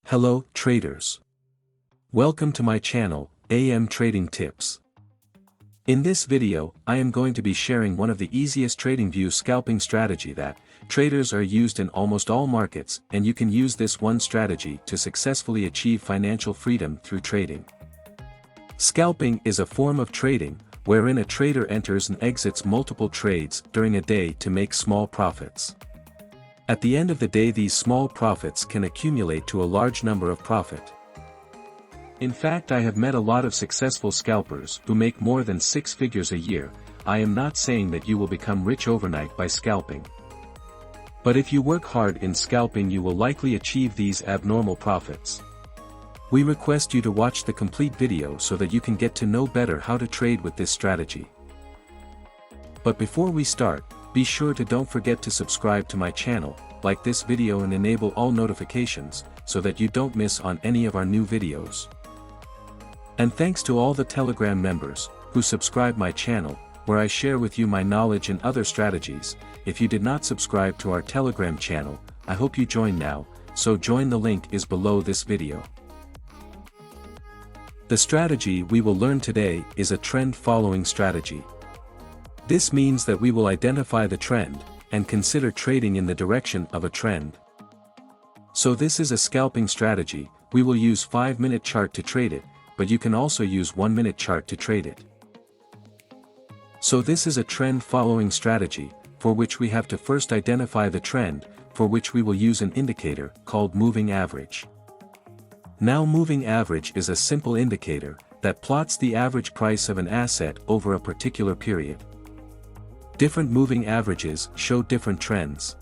Hello, traders. Welcome to my channel, AM Trading Tips. In this video, I am going to be sharing one of the easiest TradingView scalping strategy that traders are used in almost all markets, and you can use this one strategy to successfully achieve financial freedom through trading. Scalping is a form of trading, wherein a trader enters and exits multiple trades during a day to make small profits. At the end of the day, these small profits can accumulate to a large number of profit. In fact, I have met a lot of successful scalpers who make more than 6 figures a year. I am not saying that you will become rich overnight by scalping. But if you work hard in scalping, you will likely achieve these abnormal profits. We request you to watch the complete video so that you can get to know better how to trade with this strategy. But before we start, be sure to don't forget to subscribe to my channel, like this video and enable all notifications, so that you don't miss on any of our new videos. And thanks to all the Telegram members, who subscribe my channel, where I share with you my knowledge and other strategies. If you did not subscribe to our Telegram channel, I hope you join now, so join, the link is below this video. The strategy we will learn today is a trend following strategy. This means that we will identify the trend, and consider trading in the direction of a trend. So this is a scalping strategy. We will use 5-minute chart to trade it, but you can also use 1-minute chart to trade it. So this is a trend following strategy, for which we have to first identify the trend, for which we will use an indicator called moving average. Now, moving average is a simple indicator that plots the average price of an asset over a particular period. Different moving averages show different trends.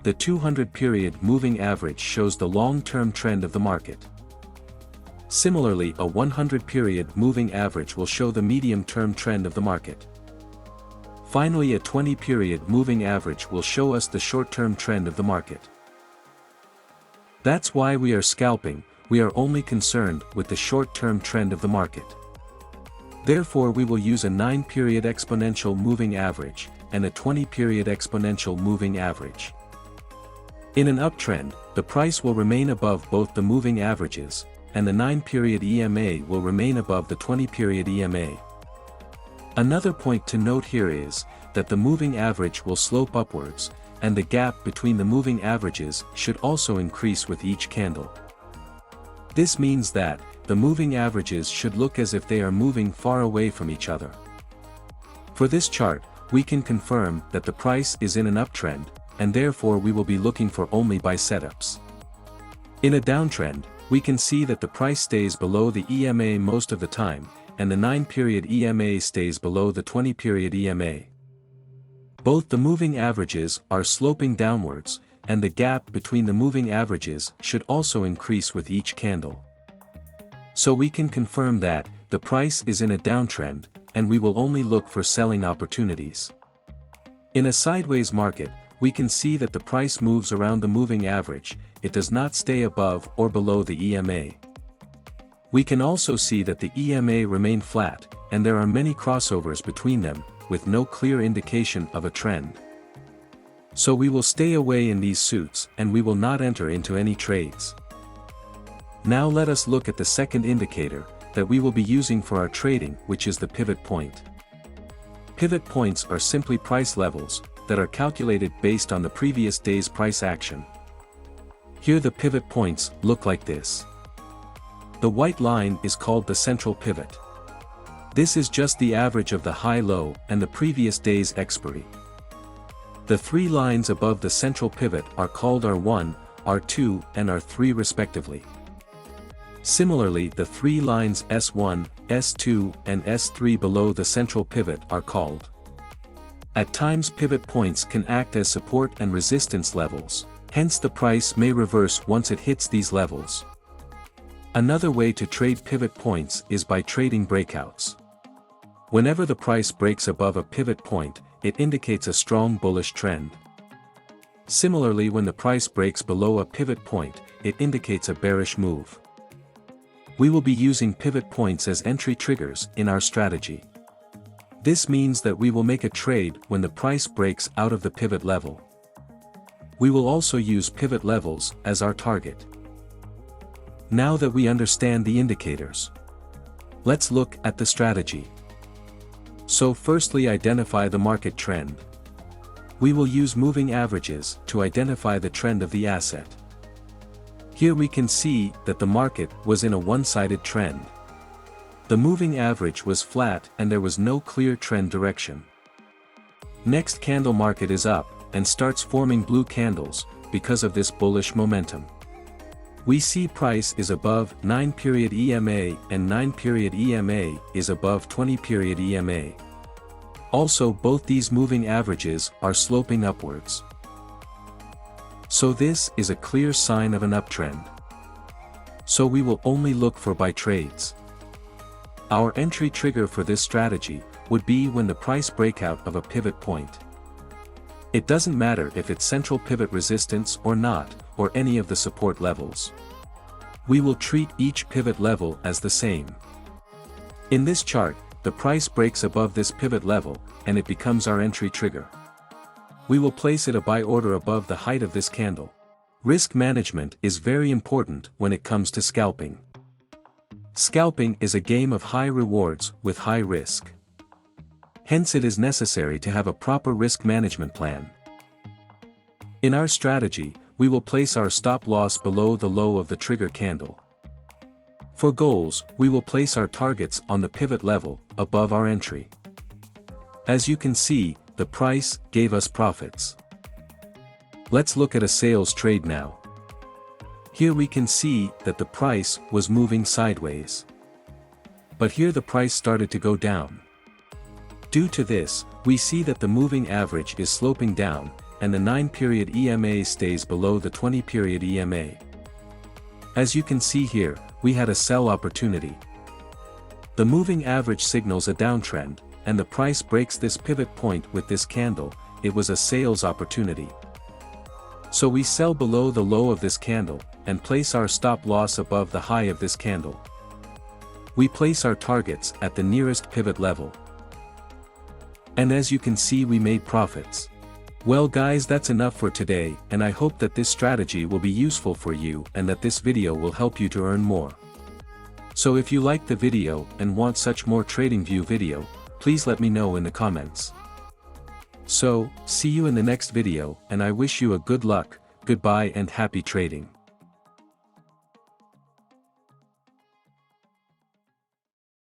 The 200-period moving average shows the long-term trend of the market. Similarly, a 100-period moving average will show the medium-term trend of the market. Finally, a 20-period moving average will show us the short-term trend of the market. That's why we are scalping. We are only concerned with the short-term trend of the market. Therefore, we will use a 9-period exponential moving average, and a 20-period exponential moving average. In an uptrend, the price will remain above both the moving averages, and the 9-period EMA will remain above the 20-period EMA. Another point to note here is that the moving average will slope upwards, and the gap between the moving averages should also increase with each candle. This means that the moving averages should look as if they are moving far away from each other. For this chart, we can confirm that the price is in an uptrend, and therefore we will be looking for only buy setups. In a downtrend, we can see that the price stays below the EMA most of the time, and the 9-period EMA stays below the 20-period EMA. Both the moving averages are sloping downwards, and the gap between the moving averages should also increase with each candle. So we can confirm that the price is in a downtrend, and we will only look for selling opportunities. In a sideways market, we can see that the price moves around the moving average. It does not stay above or below the EMA. We can also see that the EMA remain flat, and there are many crossovers between them, with no clear indication of a trend. So we will stay away in these suits, and we will not enter into any trades. Now let us look at the second indicator that we will be using for our trading, which is the pivot point. Pivot points are simply price levels that are calculated based on the previous day's price action. Here the pivot points look like this. The white line is called the central pivot. This is just the average of the high-low and the previous day's expiry. The 3 lines above the central pivot are called R1, R2, and R3 respectively. Similarly, the 3 lines S1, S2, and S3 below the central pivot are called. At times, pivot points can act as support and resistance levels, hence the price may reverse once it hits these levels. Another way to trade pivot points is by trading breakouts. Whenever the price breaks above a pivot point, it indicates a strong bullish trend. Similarly, when the price breaks below a pivot point, it indicates a bearish move. We will be using pivot points as entry triggers in our strategy. This means that we will make a trade when the price breaks out of the pivot level. We will also use pivot levels as our target. Now that we understand the indicators, let's look at the strategy. So firstly, identify the market trend. We will use moving averages to identify the trend of the asset. Here we can see that the market was in a one-sided trend. The moving average was flat and there was no clear trend direction. Next candle market is up and starts forming blue candles because of this bullish momentum. We see price is above 9-period EMA and 9-period EMA is above 20-period EMA. Also, both these moving averages are sloping upwards. So this is a clear sign of an uptrend. So we will only look for buy trades. Our entry trigger for this strategy would be when the price breakout of a pivot point. It doesn't matter if it's central pivot resistance or not, or any of the support levels. We will treat each pivot level as the same. In this chart, the price breaks above this pivot level, and it becomes our entry trigger. We will place it a buy order above the height of this candle. Risk management is very important when it comes to scalping. Scalping is a game of high rewards with high risk. Hence it is necessary to have a proper risk management plan. In our strategy, we will place our stop loss below the low of the trigger candle. For goals, we will place our targets on the pivot level, above our entry. As you can see, the price gave us profits. Let's look at a sales trade now. Here we can see that the price was moving sideways. But here the price started to go down. Due to this, we see that the moving average is sloping down, and the 9-period EMA stays below the 20-period EMA. As you can see here, we had a sell opportunity. The moving average signals a downtrend, and the price breaks this pivot point with this candle. It was a sales opportunity. So we sell below the low of this candle, and place our stop loss above the high of this candle. We place our targets at the nearest pivot level. And as you can see, we made profits. Well guys, that's enough for today, and I hope that this strategy will be useful for you and that this video will help you to earn more. So if you liked the video and want such more TradingView video, please let me know in the comments. So, see you in the next video, and I wish you a good luck, goodbye and happy trading.